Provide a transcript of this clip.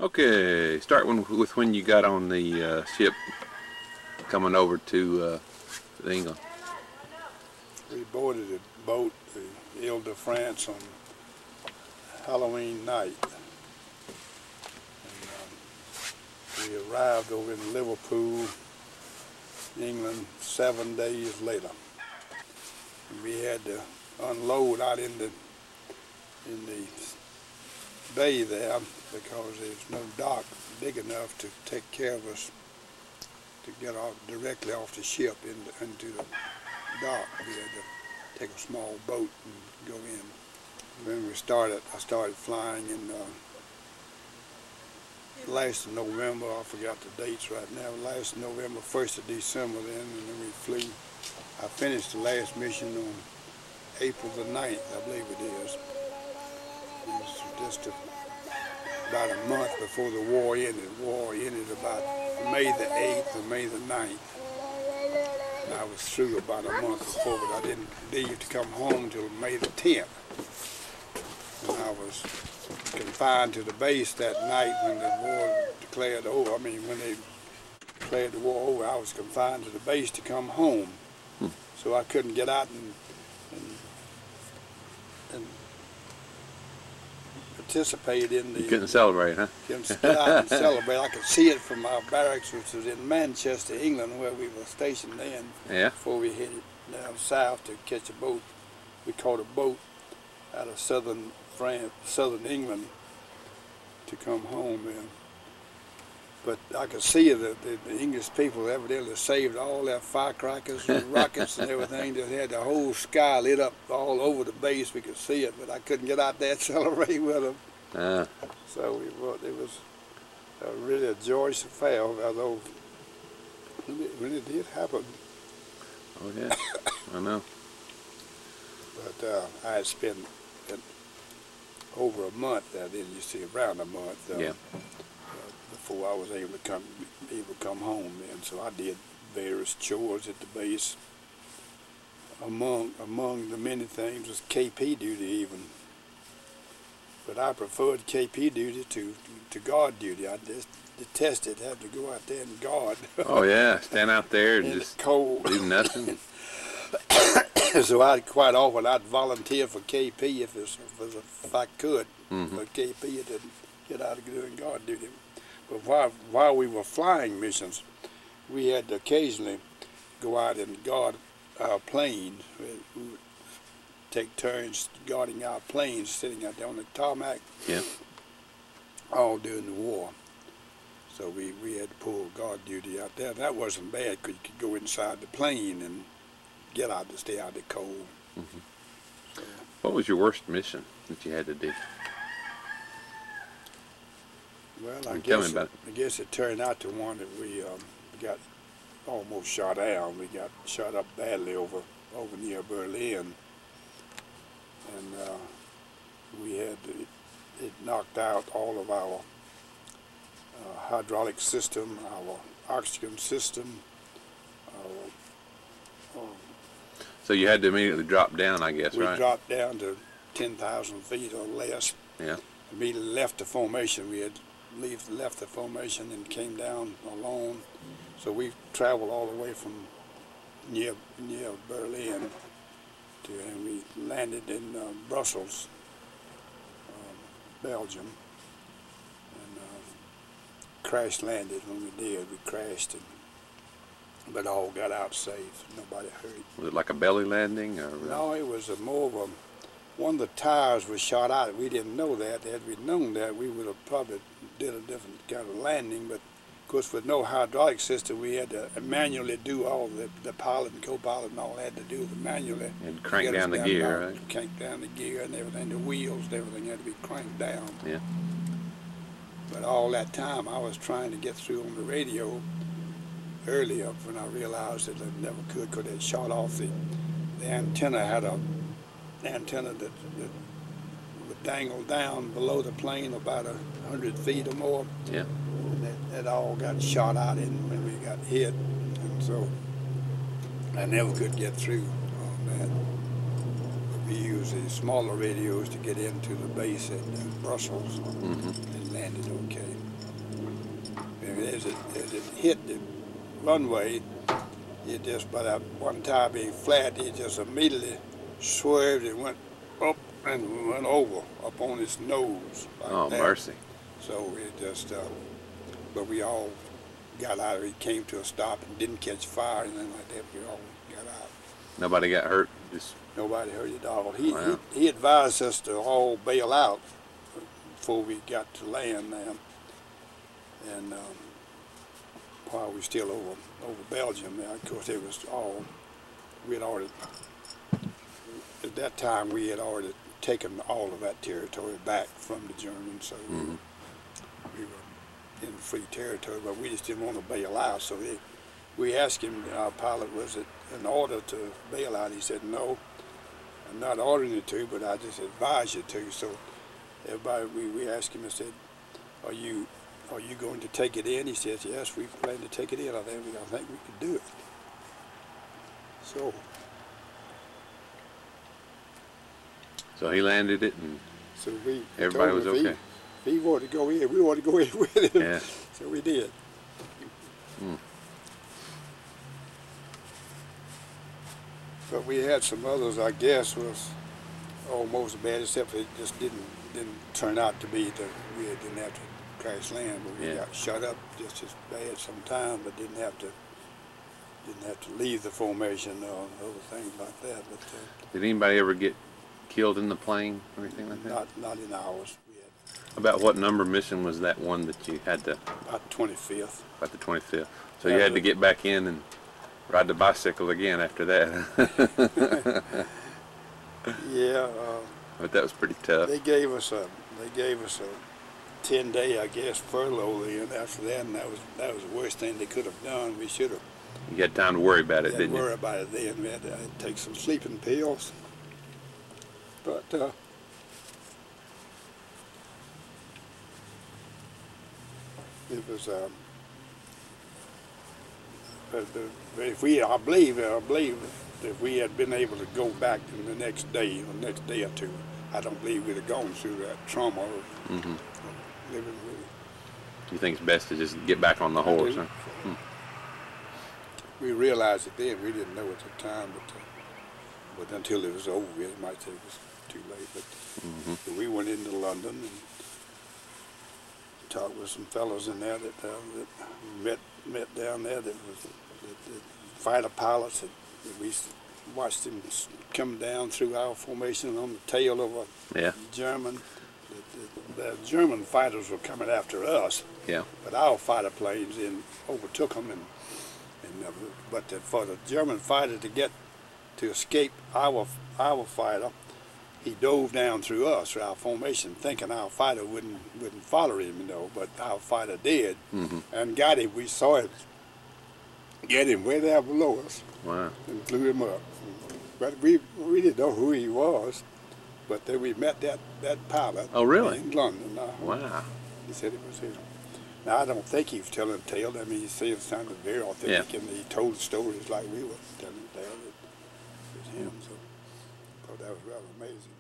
Okay, start with when you got on the ship coming over to England. We boarded a boat, the Ile-de-France, on Halloween night. And, we arrived over in Liverpool, England, 7 days later. And we had to unload out in the bay there because there's no dock big enough to take care of us to get off directly off the ship into the dock. We had to take a small boat and go in. Then I started flying in last of November. I forgot the dates right now. Last November, 1st of December then, and then we flew. I finished the last mission on April the 9th, I believe it is. It was just about a month before the war ended. The war ended about May the 8th or May the 9th. And I was through about a month before, but I didn't leave to come home until May the 10th. And I was confined to the base that night when the war declared over. I mean, when they declared the war over, I was confined to the base to come home. So I couldn't get out and participate in the... You couldn't celebrate, huh? Couldn't get out and celebrate. I could see it from our barracks, which was in Manchester, England, where we were stationed then. Yeah. Before we headed down south to catch a boat. We caught a boat out of southern France, southern England, to come home. But I could see that the English people evidently saved all their firecrackers and rockets and everything. They had the whole sky lit up all over the base. We could see it, but I couldn't get out there and celebrate with them. So it was really a joyous affair, although when it did happen. Oh yeah, I know. But I had spent over a month there, then you see around a month. Before I was able to come home then, so I did various chores at the base. Among the many things was KP duty even. But I preferred KP duty to guard duty. I just detested having to go out there and guard. Oh yeah, stand out there and just cold. Do nothing. So quite often I'd volunteer for KP if I could. For KP to get out of doing guard duty. But while we were flying missions, we had to occasionally go out and guard our planes. We would take turns guarding our planes, sitting out there on the tarmac, all during the war. So we had to pull guard duty out there. That wasn't bad because you could go inside the plane and get out to stay out of the cold. So, what was your worst mission that you had to do? Well, I guess it turned out to one that we got almost shot down. We got shot up badly over near Berlin, and we had it knocked out all of our hydraulic system, our oxygen system. So you had to immediately drop down, I guess, right? We dropped down to 10,000 feet or less. Yeah. Immediately left the formation. We had left the formation and came down alone. So we traveled all the way from near Berlin and we landed in Brussels, Belgium, and crash landed. When we did, we crashed, but all got out safe. Nobody hurt. Was it like a belly landing, or? No, it was more of a. One of the tires was shot out. We didn't know that. Had we known that, we would have probably did a different kind of landing. But of course, with no hydraulic system, we had to manually do all the pilot and co-pilot and all had to do the manually. And crank down the gear, right? Crank down the gear and everything. The wheels and everything had to be cranked down. Yeah. But all that time, I was trying to get through on the radio earlier when I realized that I never could because they shot off the antenna. Had a antenna that would dangle down below the plane about 100 feet or more. Yeah. And that all got shot out when we got hit, and so I never could get through on that. we used the smaller radios to get into the base at Brussels, and landed okay. And as it hit the runway, it just, by that one time being flat, it just immediately swerved and went up and went over up on its nose. Like Oh, that. mercy. So it just, but we all got out. It came to a stop and didn't catch fire or anything like that. We all got out. Nobody got hurt? Just Nobody hurt at all. Wow. He advised us to all bail out before we got to land there. And while we were still over Belgium there, of course, it was all, we had already, at that time we had already taken all of that territory back from the Germans, so we were in free territory, but we just didn't want to bail out. So we asked him, our pilot, was it an order to bail out? He said, no, I'm not ordering you to, but I just advise you to. So everybody, we asked him and said, are you going to take it in? He says, yes, we plan to take it in. I think we could do it. So he landed it, and so we everybody was told him okay. If he wanted to go in, we wanted to go in with him. Yeah. So we did. But we had some others, I guess, was almost as bad, except it just didn't turn out to be that we didn't have to crash land, but we got shut up just as bad sometime, but didn't have to leave the formation or other things like that. But Did anybody ever get killed in the plane or anything like that? not in ours. We had About what number mission was that one that you had to? about 25th. About the 25th. So you had to get back in and ride the bicycle again after that. Yeah. But that was pretty tough. They gave us a 10-day, I guess, furlough then after that, and that was the worst thing they could have done. We should have. You had time to worry about it, didn't you? Worry about it then. We had to take some sleeping pills. But it was. I believe, if we had been able to go back in the next day or two, I don't believe we'd have gone through that trauma of living with it. You think it's best to just get back on the horse, huh? We realized it then. We didn't know at the time, but until it was over, it might say it was too late. But we went into London and talked with some fellows in there that met down there. That was the fighter pilots. That we watched them come down through our formation on the tail of a German. The German fighters were coming after us. Yeah. But our fighter planes overtook them, but for the German fighter to escape our fighter, he dove down through us, through our formation, thinking our fighter wouldn't follow him, but our fighter did, and got him. We saw him get him way down below us. Wow. And blew him up. But we didn't know who he was, but then we met that pilot. Oh, really? In London. Wow. He said it was him. Now, I don't think he was telling a tale. I mean, he said it sounded very authentic, and he told stories like we were telling a tale. It was him, so I thought that was rather amazing.